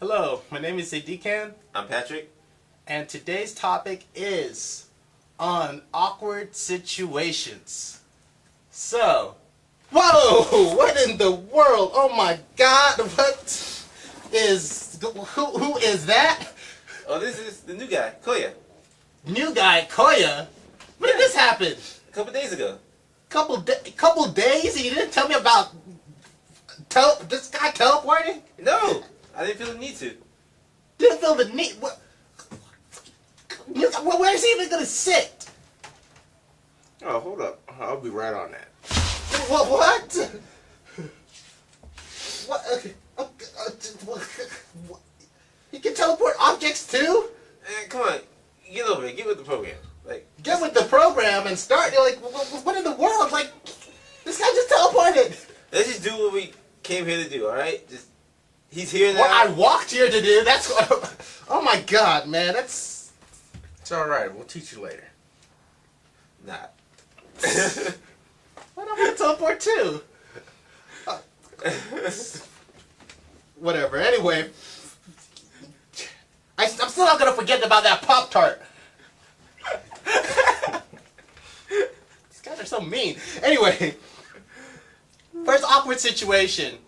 Hello, my name is Decan, I'm Patrick. and today's topic is on awkward situations. So, whoa! What in the world? Oh my God! Who is that? Oh, this is the new guy, Koya. New guy, Koya. When did this happen? A couple days ago. Couple days, and you didn't tell me about this guy teleporting? No, I didn't feel the need to. Didn't feel the need. What? Where's he even gonna sit? Oh, hold up. I'll be right on that. What? What? Okay. You can teleport objects too? Come on, get over it. Get with the program. Get with the program and start. You're like, what in the world? Like, this guy just teleported. Let's just do what we came here to do. All right? He's here now. What I walked here to do. That's what. Oh my God, man. That's. It's all right. We'll teach you later. Nah. What I want to teleport too. Whatever. Anyway, I'm still not gonna forget about that Pop-Tart. These guys are so mean. Anyway, first awkward situation.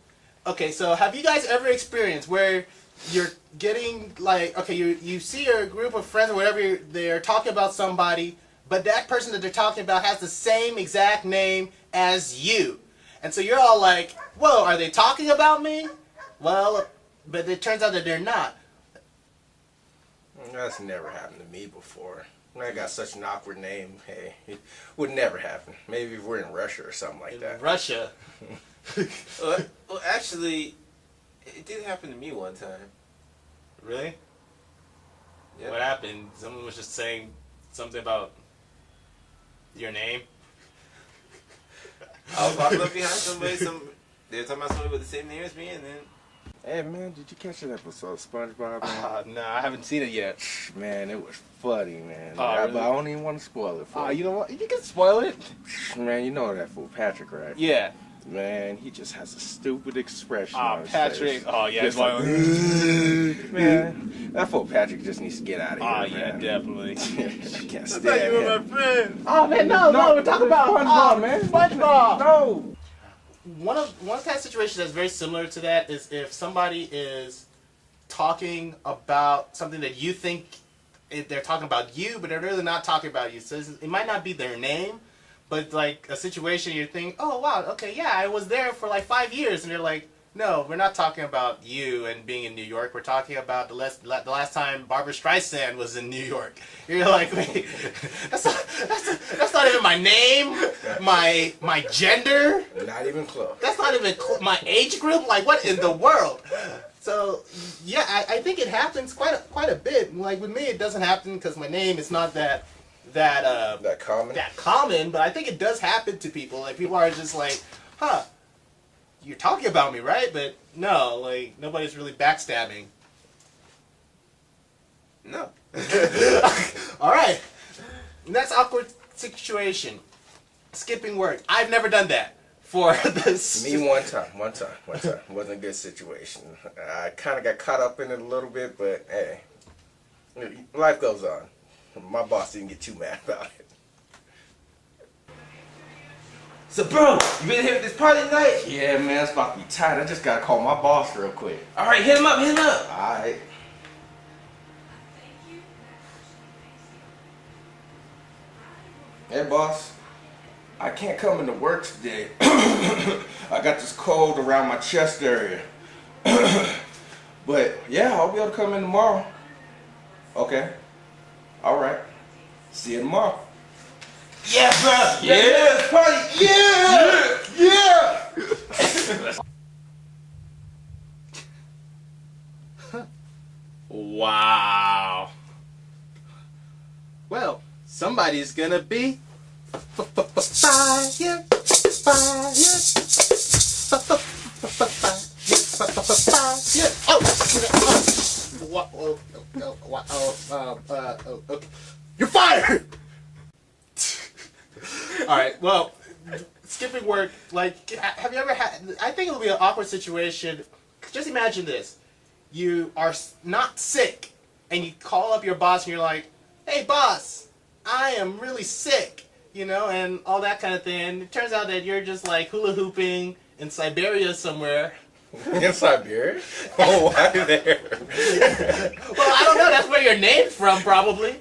Okay, so have you guys ever experienced where you're getting like, okay, you see your group of friends or whatever, they're talking about somebody, but that person that they're talking about has the same exact name as you. And so you're all like, whoa, are they talking about me? Well, but it turns out that they're not. That's never happened to me before. I got such an awkward name. Hey, it would never happen. Maybe if we're in Russia or something like that. Russia. Well, actually, it did happen to me one time. Really? Yep. What happened? Someone was just saying something about your name? I was walking up behind somebody. They were talking about somebody with the same name as me, and then. Hey, man, did you catch that episode of SpongeBob, man? No, I haven't seen it yet. Man, it was funny, man. Really? But I don't even want to spoil it for you. You know what? You can spoil it. Man, you know that fool Patrick, right? Yeah. Man, he just has a stupid expression on his Patrick. face. Oh, yeah. Just like, man, that fool Patrick just needs to get out of here, Oh, yeah, man. definitely. I can't I stand thought you were him. my friend. Oh, man, no, we're talking about SpongeBob, man. SpongeBob. No. One kind of situation that's very similar to that is if somebody is talking about something that you think they're talking about you, but they're really not talking about you. So it might not be their name, but like a situation you're thinking, oh wow, okay, yeah, I was there for like 5 years, and they're like, no, we're not talking about you and being in New York. We're talking about the last time Barbara Streisand was in New York. You're like, wait, that's not even my name, my gender. Not even close. That's not even my age group. Like, what in the world? So, yeah, I think it happens quite a bit. Like with me, it doesn't happen because my name is not that common. That common. But I think it does happen to people. Like people are just like, huh, you're talking about me, right? But no, like nobody's really backstabbing. No. All right, next awkward situation. Skipping work. I've never done that. For this. Me one time. Wasn't a good situation. I kind of got caught up in it a little bit, but hey, life goes on. My boss didn't get too mad about it. So, bro, you been here at this party tonight? Yeah, man, it's about to be tight. I just gotta call my boss real quick. All right, hit him up. Alright. Hey, boss. I can't come into work today. I got this cold around my chest area. But yeah, I'll be able to come in tomorrow. Okay. Alright. See you tomorrow. Yeah, bro. Yeah, party. Yeah. Wow. Well, somebody's gonna be fired. You're fired. All right. Well, skipping work. Like, have you ever had? I think it'll be an awkward situation. Just imagine this: you are not sick, and you call up your boss and you're like, "Hey, boss, I am really sick," and all that kind of thing. And it turns out that you're just like hula hooping in Siberia somewhere. In Siberia? Oh, why there? Well, I don't know. That's where you're named from, probably.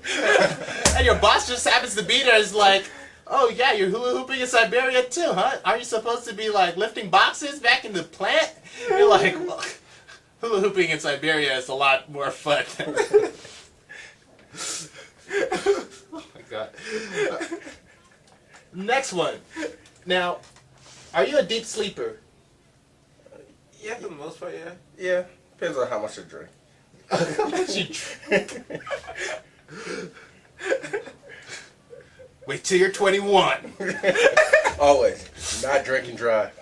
And your boss just happens to be there. Is like, "Oh yeah, you're hula hooping in Siberia too, huh? Aren't you supposed to be like lifting boxes back in the plant?" You're like, "Well, hula hooping in Siberia is a lot more fun." Oh my god. Next one. Now, are you a deep sleeper? Yeah, for the most part, yeah. Yeah, depends on how much I drink. How much you drink? Wait till you're 21. Always. Not drink and drive.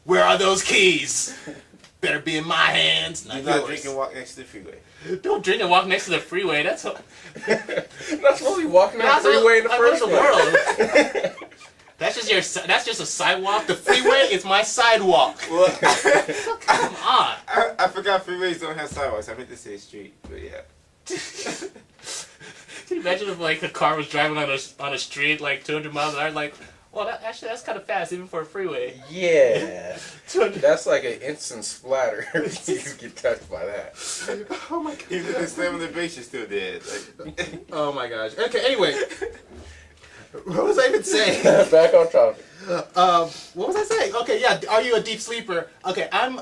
Where are those keys? Better be in my hands, not Do not yours. drink and walk next to the freeway. Don't drink and walk next to the freeway. That's Not supposed to be walking down the freeway in the first place. That's just a sidewalk. The freeway is my sidewalk. Well, Come on. I forgot freeways don't have sidewalks. I meant to say street, but yeah. Can you imagine if like a car was driving on a street like 200 miles an hour? Like, well, that's kind of fast even for a freeway. Yeah. 200. That's like an instant splatter if you get touched by that. Oh my god. Even if they slam on the brakes, you're still dead. Like, Oh my gosh. Okay. Anyway, what was I even saying? Back on topic. What was I saying? Okay, yeah. Are you a deep sleeper? Okay, I'm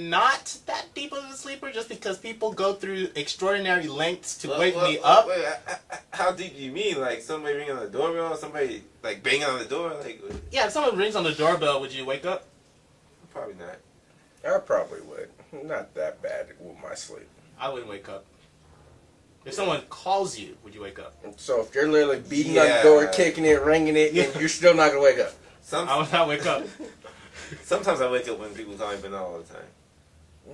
not that deep of a sleeper just because people go through extraordinary lengths to wake me up. Wait, how deep do you mean? Like somebody ringing on the doorbell? Somebody like banging on the door? Like, Yeah, if someone rings on the doorbell, would you wake up? probably not. I probably would. Not that bad with my sleep. I wouldn't wake up. If someone calls you, would you wake up? So if you're literally beating on the door, kicking it, ringing it, and you're still not gonna wake up. I would not wake up. Sometimes I wake up when people call me, but not all the time.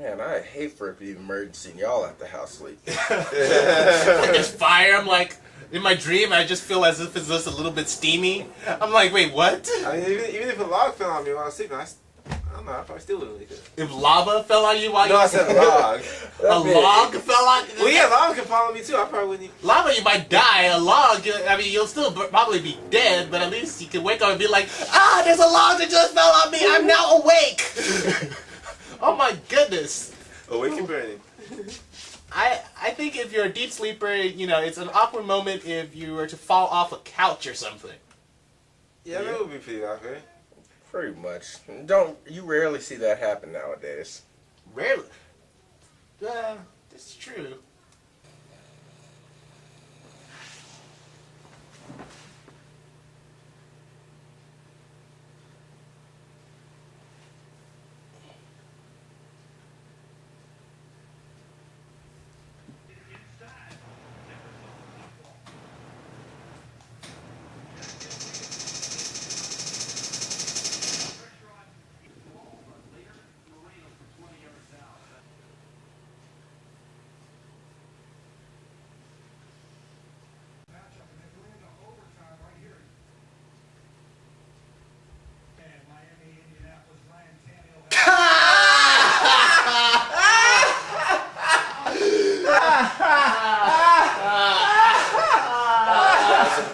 Man, I hate for it to be an emergency and y'all at the house sleep. I just fire. I'm like, in my dream, I just feel as if it's just a little bit steamy. I'm like, wait, what? I mean, even if a log fell on me while I was sleeping, I don't know, I probably still wouldn't wake up. If lava fell on you while you No, I said log. a log fell on you? Well, yeah, lava can fall on me too. I probably wouldn't even. Lava, you might die. A log, I mean, you'll still probably be dead, but at least you can wake up and be like, "Ah, there's a log that just fell on me. I'm now awake." Oh my goodness. Awake and burning. I think if you're a deep sleeper, it's an awkward moment if you were to fall off a couch or something. Yeah, that would be pretty awkward. Pretty much. You rarely see that happen nowadays. Rarely. That's true.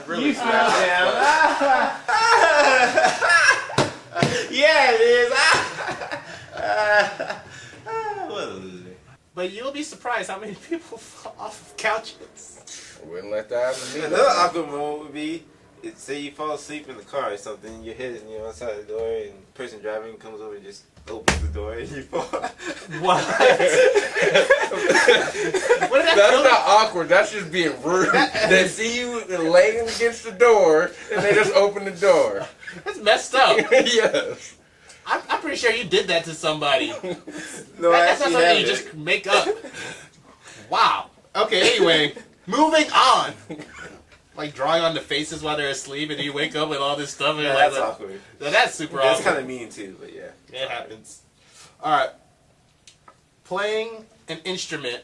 Really Yeah, it is. What a loser. But you'll be surprised how many people fall off of couches. Wouldn't let that happen to me. Another awkward moment would be, say you fall asleep in the car or something, your head is outside the door, and the person driving comes over and just opens the door and you fall. What? What did that That's feel not awkward. That's just being rude. They see you laying against the door, and they just open the door. That's messed up. Yes. I'm pretty sure you did that to somebody. No, That's not I actually something you haven't. just make up. Wow. Okay, anyway, moving on. Like drawing on the faces while they're asleep, and you wake up with all this stuff, and Yeah, you're like, that's awkward. That's super That's awkward. kind of mean too, but yeah. It happens. Alright. Playing an instrument,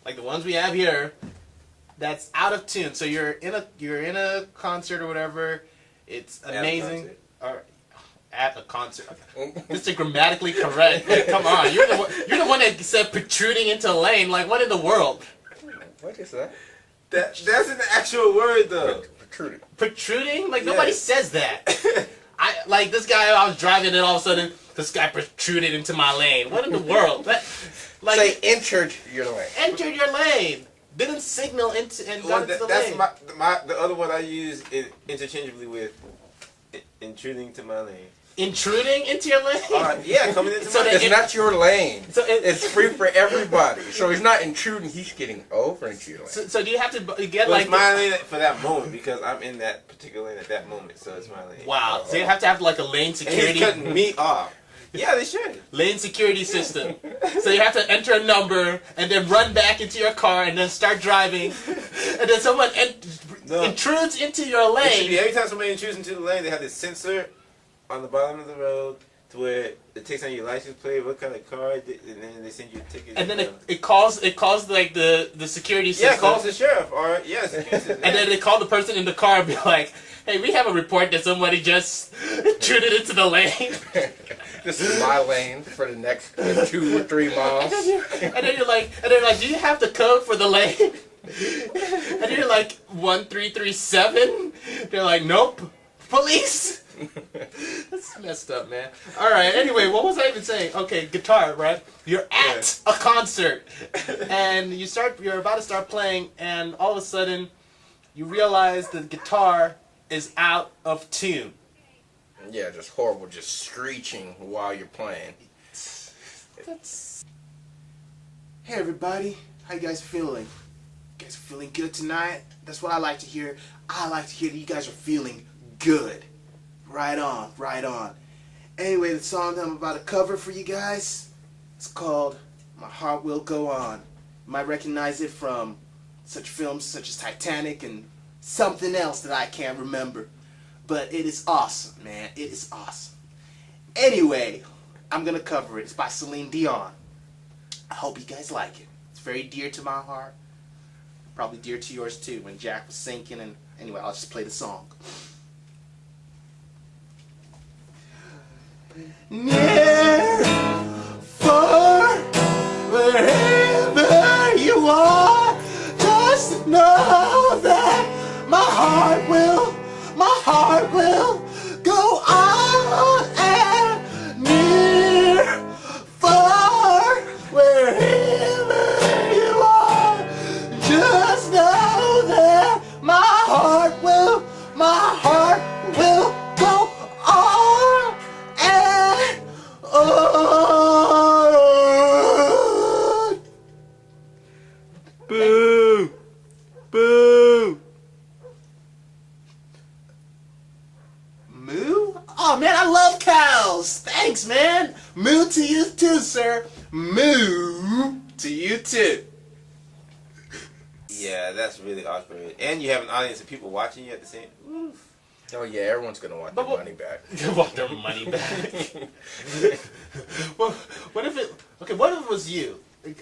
like the ones we have here, that's out of tune. So you're in a concert or whatever. It's At a amazing. concert. Or at a concert. Mr. Grammatically correct. Like, come on, you're the one that said protruding into a lane. Like, what in the world? What is that? That's an actual word though. Protruding. Protruding? Like nobody Yes. says that. Like this guy. I was driving and all of a sudden this guy protruded into my lane. What in the world? Like Say entered your lane. entered your lane. Didn't signal into and Well, got into the that's lane. the other one I use interchangeably with intruding to my lane. Intruding into your lane. Yeah, coming into So my that lane. It's not your lane. So It's free for everybody. So he's not intruding. He's getting over into your lane. So do you have to get Well, like it's my lane for that moment because I'm in that particular lane at that moment, so it's my lane. wow? So you have to have like a lane And security. he's cutting me off. Yeah, they should. Lane security system. So you have to enter a number and then run back into your car and then start driving, and then someone intrudes into your It should be lane. every time somebody intrudes into the lane, they have this sensor on the bottom of the road to where it takes on your license plate, what kind of car, and then they send you a ticket. And then it calls like the security system. yeah, it calls the sheriff or security system. And then they call the person in the car and be like, "Hey, we have a report that somebody just intruded into the lane." This is my lane for the next 2 or 3 miles. And then you're like, "Do you have the code for the lane?" And you're like, 1337. They're like, "Nope, police." That's messed up, man. All right. Anyway, what was I even saying? Okay, guitar, right? You're at a concert, and you're about to start playing, and all of a sudden, you realize the guitar is out of tune. Yeah, just horrible, just screeching while you're playing. Hey everybody, how you guys feeling? You guys feeling good tonight? That's what I like to hear. I like to hear that you guys are feeling good. Right on, right on. Anyway, the song that I'm about to cover for you guys, it's called My Heart Will Go On. You might recognize it from such films such as Titanic and something else that I can't remember. But it is awesome, man. It is awesome. Anyway, I'm going to cover it. It's by Celine Dion. I hope you guys like it. It's very dear to my heart. Probably dear to yours too when Jack was sinking. And anyway, I'll just play the song. Near, far, wherever you are, just know that my heart will go on, and near, far, wherever you are, just know that my heart will go on and on. Boo! Boo! Moo? Oh man, I love cows! Thanks, man! Moo to you too, sir! Moo to you too! Yeah, that's really awkward. And you have an audience of people watching you at the same. Oof. Oh yeah, everyone's gonna want their money back. You want their money back? Well, what if it was you?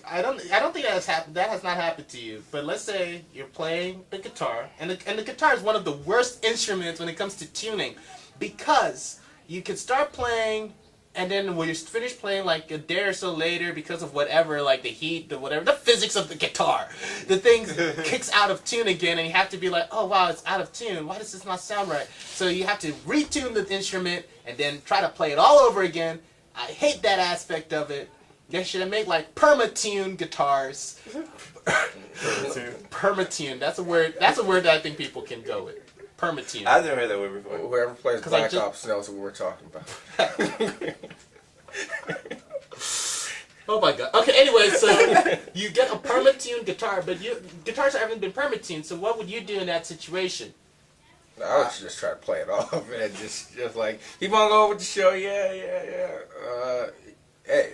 I don't think that has not happened to you. But let's say you're playing the guitar, and the guitar is one of the worst instruments when it comes to tuning, because you can start playing, and then when you finish playing like a day or so later, because of whatever, like the heat, the physics of the guitar, the thing kicks out of tune again, and you have to be like, oh wow, it's out of tune. Why does this not sound right? So you have to retune the instrument and then try to play it all over again. I hate that aspect of it. They should have made like permatune guitars. Permatune. That's a word. That's a word that I think people can go with. Permatune. I've never heard that word before. Whoever plays Black Ops knows what we're talking about. Oh my god. Okay, anyway, so you get a permatune guitar, but guitars haven't been permatuned, so what would you do in that situation? I would just try to play it off and just like, keep on going with the show, yeah. Hey,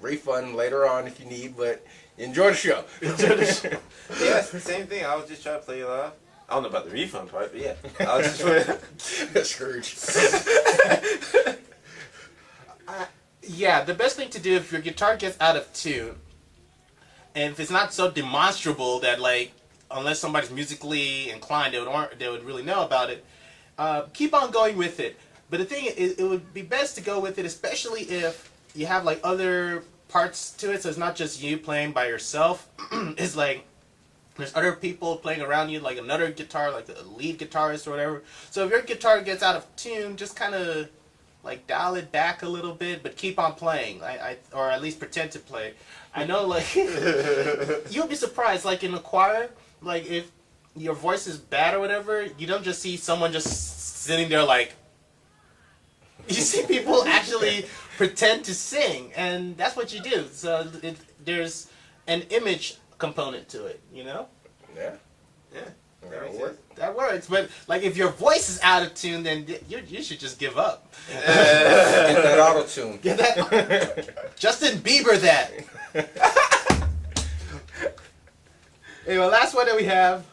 refund later on if you need, but enjoy the show. Yeah, it's the same thing. I was just trying to play it off. I don't know about the refund part, but yeah. I was just Scrooge. Yeah, the best thing to do if your guitar gets out of tune, and if it's not so demonstrable that like, unless somebody's musically inclined, they would really know about it. Keep on going with it. But the thing is, it would be best to go with it, especially if you have like other parts to it. So it's not just you playing by yourself. It's like there's other people playing around you, like another guitar, like the lead guitarist or whatever. So if your guitar gets out of tune, just kind of like dial it back a little bit, but keep on playing. Or at least pretend to play. I know, like you'll be surprised. Like in a choir, like if your voice is bad or whatever, you don't just see someone just sitting there like. You see people actually pretend to sing, and that's what you do. So there's an image component to it, you know? Yeah. Yeah. That works. But like if your voice is out of tune, then you should just give up. Get that auto tune. Get that Justin Bieber that. Anyway, last one that we have,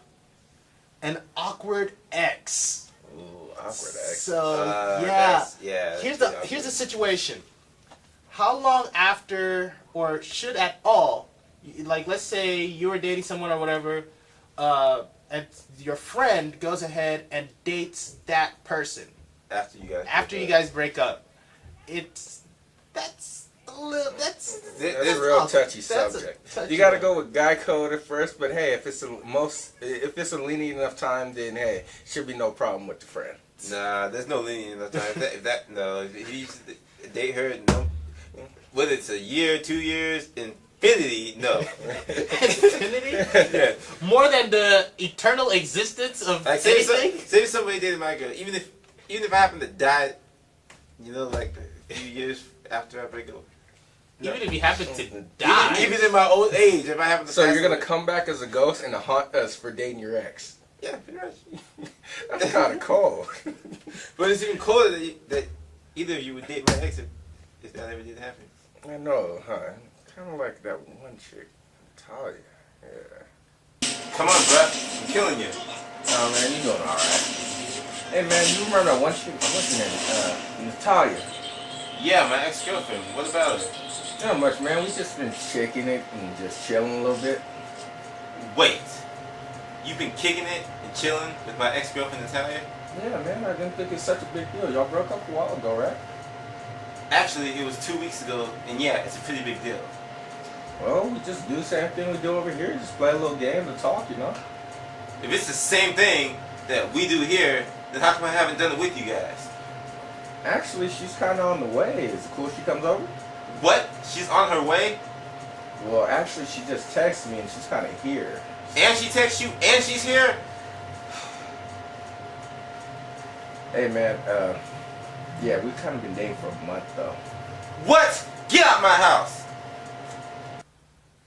an awkward ex. Awkward ex. So yeah. Here's the awkward. here's the situation. How long after, or should at all, like let's say you were dating someone or whatever, and your friend goes ahead and dates that person After you guys break up. That's That's a real touchy subject. You got to go with guy code at first, but hey, if it's a lenient enough time, then hey, should be no problem with the friend. Nah, there's no lenient enough time. If you used to date her, no. Whether it's a year, 2 years, infinity, no. Infinity? Yeah. More than the eternal existence of Like anything? say somebody dated my girl, even if I happen to die, like a few years after I break up. No. Even if you happen to die. Even in my old age, if I happen to. So pass you're gonna away. come back as a ghost and haunt us for dating your ex? Yeah, pretty much. That's kind of cold. But it's even colder that either of you would date my ex if that ever did happen. I know, huh? Kind of like that one chick, Talia. Yeah. Come on, bruh. I'm killing you. Oh man, you doing all right? Hey man, you remember that one chick? What's her name? Natalia. Yeah, my ex-girlfriend. What about her? Not much, man. We just been kicking it and just chilling a little bit. Wait. You've been kicking it and chilling with my ex-girlfriend Natalia? Yeah, man. I didn't think it's such a big deal. Y'all broke up a while ago, right? Actually, it was 2 weeks ago, and yeah, it's a pretty big deal. Well, we just do the same thing we do over here. Just play a little game to talk, you know? If it's the same thing that we do here, then how come I haven't done it with you guys? Actually, she's kind of on the way. Is it cool if she comes over? What? She's on her way? Well, actually, she just texted me and she's kind of here. And she texts you, and she's here? Hey, man, yeah, we've kind of been dating for a month, though. What? Get out my house!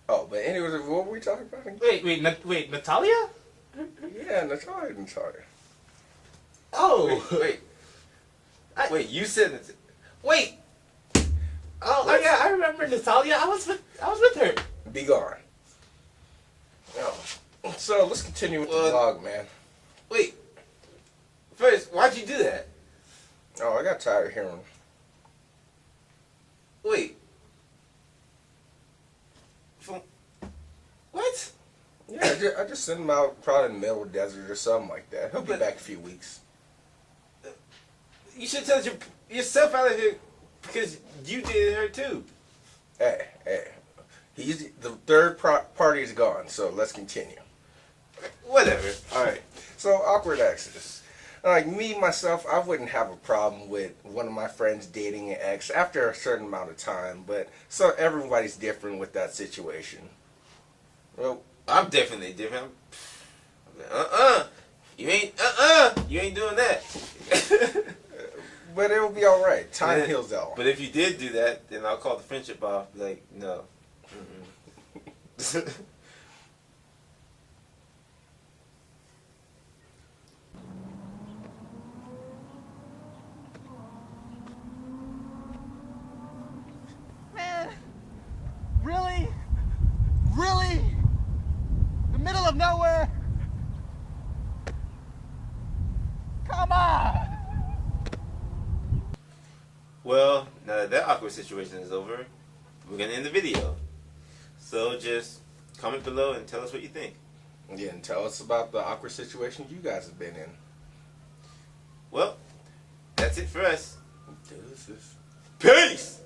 Oh, but anyways, what were we talking about again? Wait, Natalia? Yeah, Natalia. Oh. Wait, you said it. Wait. Oh yeah, I remember Natalia. I was with her. Be gone. Oh. So, let's continue with the vlog, man. Wait. First, why'd you do that? Oh, I got tired of hearing. Wait. What? Yeah, I just sent him out probably in the middle of the desert or something like that. He'll be back in a few weeks. You should tell yourself out of here because you dated her too. Hey. The third party is gone, so let's continue. Whatever. Alright. So, awkward exes. Like me, myself, I wouldn't have a problem with one of my friends dating an ex after a certain amount of time, but so everybody's different with that situation. Well, I'm definitely different. You ain't doing that. but it'll be alright. Time heals all. But if you did do that, then I'll call the friendship off. Like, no. Man, really? The middle of nowhere? Come on! Well, now that that awkward situation is over, we're gonna end the video. So just comment below and tell us what you think. Yeah, and tell us about the awkward situation you guys have been in. Well, that's That's it for us. This is Peace!